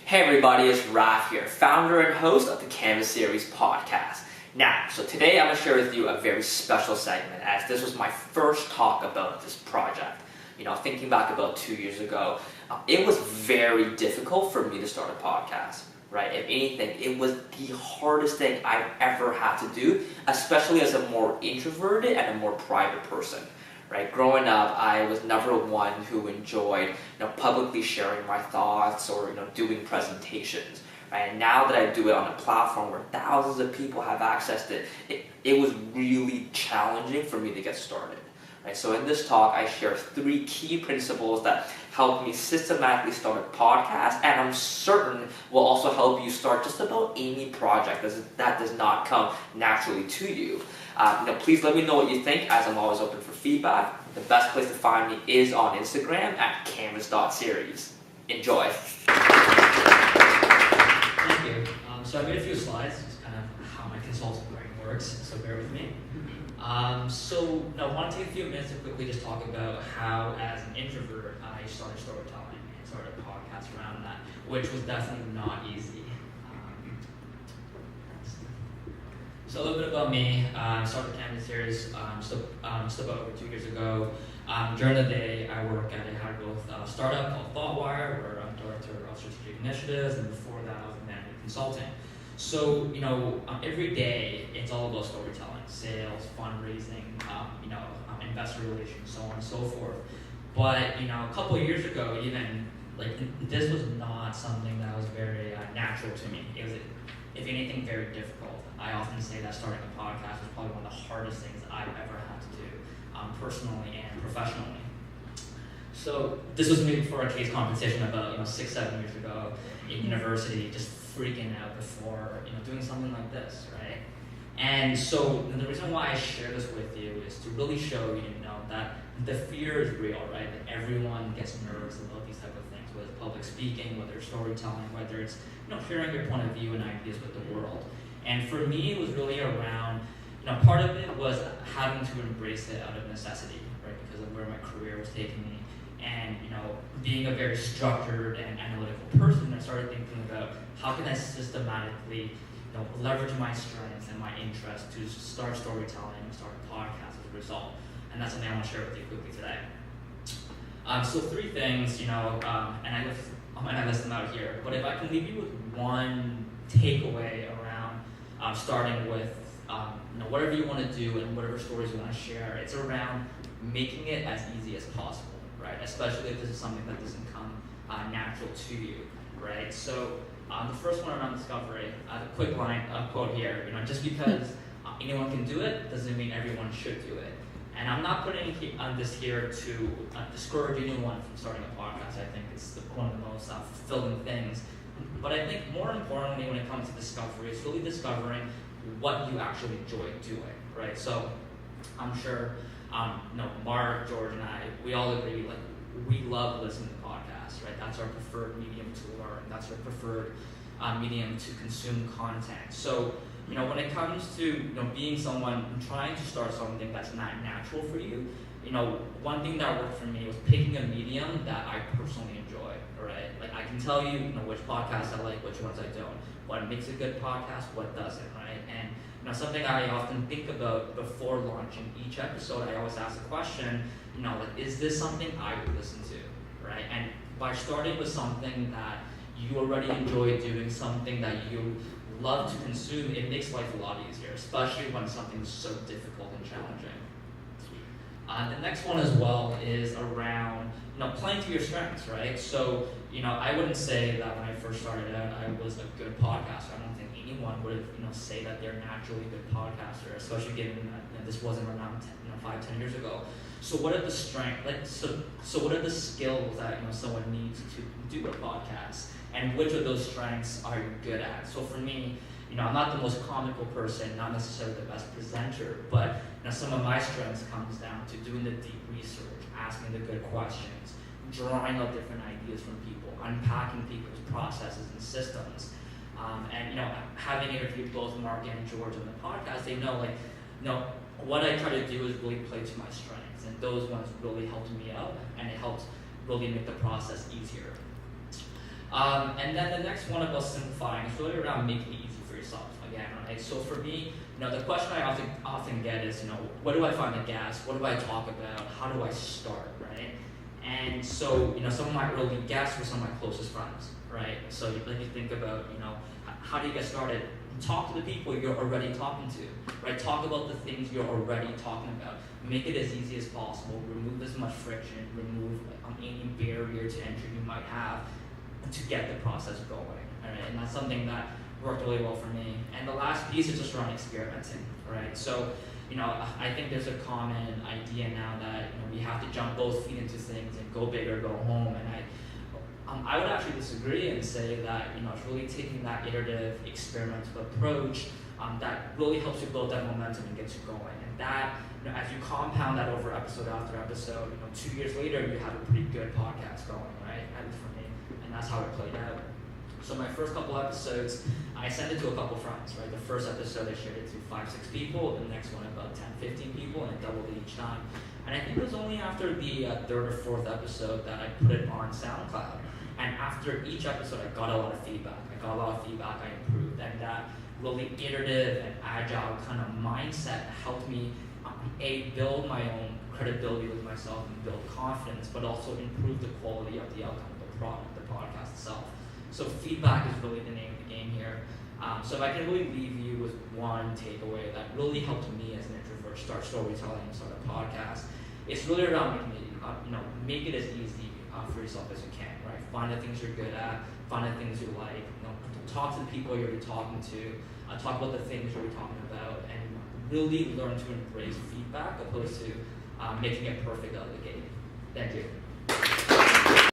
Hey everybody, it's Raf here, founder and host of the Canvas Series podcast. Now, so today I'm going to share with you a very special segment, as this was my first talk about this project. Thinking back about 2 years ago, it was very difficult for me to start a podcast, right? If anything, it was the hardest thing I've ever had to do, especially as a more introverted and a more private person. Right, growing up, I was never one who enjoyed, publicly sharing my thoughts or, doing presentations. Right, and now that I do it on a platform where thousands of people have access to it, it was really challenging for me to get started. Right, so in this talk, I share 3 key principles that helped me systematically start a podcast, and I'm certain will also help you start just about any project that does not come naturally to you. Please let me know what you think, as I'm always open for feedback. The best place to find me is on Instagram at canvas.series. Enjoy. Thank you. So I made a few slides, just kind of how my consulting brain works, so bear with me. I want to take a few minutes to quickly just talk about how, as an introvert, I started storytelling and started a podcast around that, which was definitely not easy. So a little bit about me. I started the Canvas Series just about over 2 years ago. During the day, I work at a high-growth startup called ThoughtWire, where I'm director of strategic initiatives, and before that, I was in management consulting. So, every day, it's all about storytelling, sales, fundraising, investor relations, so on and so forth. But, a couple of years ago, even, this was not something that was very natural to me. It was, if anything, very difficult. I often say that starting a podcast was probably one of the hardest things I've ever had to do, personally and professionally. So this was me before a case competition about 6-7 years ago in university, just freaking out before doing something like this, right? And so the reason why I share this with you is to really show you that the fear is real, right? That everyone gets nervous about these type of things, whether it's public speaking, whether it's storytelling, whether it's sharing your point of view and ideas with the world. And for me, it was really around, part of it was having to embrace it out of necessity, right? Because of where my career was taking me. And, being a very structured and analytical person, I started thinking about how can I systematically, leverage my strengths and my interests to start storytelling and start a podcast as a result. And that's something I want to share with you quickly today. So 3 things, and I list them out here. But if I can leave you with one takeaway around starting with whatever you want to do and whatever stories you want to share, it's around making it as easy as possible, right? Especially if this is something that doesn't come natural to you, right? So the first one around discovery, the quick quote here, just because anyone can do it doesn't mean everyone should do it. And I'm not putting this here to discourage anyone from starting a podcast. I think it's one of the most fulfilling things. But I think more importantly, when it comes to discovery, it's really discovering what you actually enjoy doing, right? So I'm sure, Mark, George, and I, we all agree, we love listening to podcasts, right? That's our preferred medium to learn. That's our preferred medium to consume content. So, when it comes to, being someone trying to start something that's not natural for you, one thing that worked for me was picking a medium that I personally enjoy, right? I can tell you, which podcasts I like, which ones I don't, what makes a good podcast, what doesn't, right? And, something I often think about before launching each episode, I always ask the question, is this something I would listen to, right? And by starting with something that you already enjoy doing, something that you love to consume, it makes life a lot easier, especially when something's so difficult and challenging. The next one as well is around, playing to your strengths, right? So, I wouldn't say that when I first started out, I was a good podcaster. I don't think anyone would, say that they're naturally a good podcaster, especially given that this wasn't around 5-10 years ago. So what are the strengths, so what are the skills that, someone needs to do a podcast? And which of those strengths are you good at? So for me, I'm not the most comical person, not necessarily the best presenter, but some of my strengths comes down to doing the deep research, asking the good questions, drawing out different ideas from people, unpacking people's processes and systems. And having interviewed both Mark and George on the podcast, they know what I try to do is really play to my strengths, and those ones really helped me out, and it helped really make the process easier. And then the next one about simplifying is really around making it easy for yourself. Again, right? So for me, the question I often get is, where do I find the gas? What do I talk about? How do I start, right? And so, some of my early guests were some of my closest friends, right? So then you think about, how do you get started? Talk to the people you're already talking to, right? Talk about the things you're already talking about. Make it as easy as possible. Remove as much friction. Remove any barrier to entry you might have to get the process going, all right? And that's something that worked really well for me. And the last piece is just around experimenting, right? So, I think there's a common idea now that we have to jump both feet into things and go big or go home. And I would actually disagree and say that it's really taking that iterative, experimental approach that really helps you build that momentum and gets you going. And that, as you compound that over episode after episode, 2 years later you have a pretty good podcast going, right? At least for me, and that's how it played out. So my first couple episodes, I sent it to a couple friends, right? The first episode I shared it to 5-6 people, the next one about 10-15 people, and it doubled it each time. And I think it was only after the third or fourth episode that I put it on SoundCloud. And after each episode, I got a lot of feedback. I improved. And that really iterative and agile kind of mindset helped me, build my own credibility with myself and build confidence, but also improve the quality of the outcome of the product, the podcast itself. So feedback is really the name of the game here. So if I can really leave you with one takeaway that really helped me as an introvert start storytelling and start a podcast, it's really around making it, make it as easy for yourself as you can, right? Find the things you're good at, find the things you like, talk to the people you're already talking to, talk about the things you're already talking about, and really learn to embrace feedback opposed to making it perfect out of the gate. Thank you.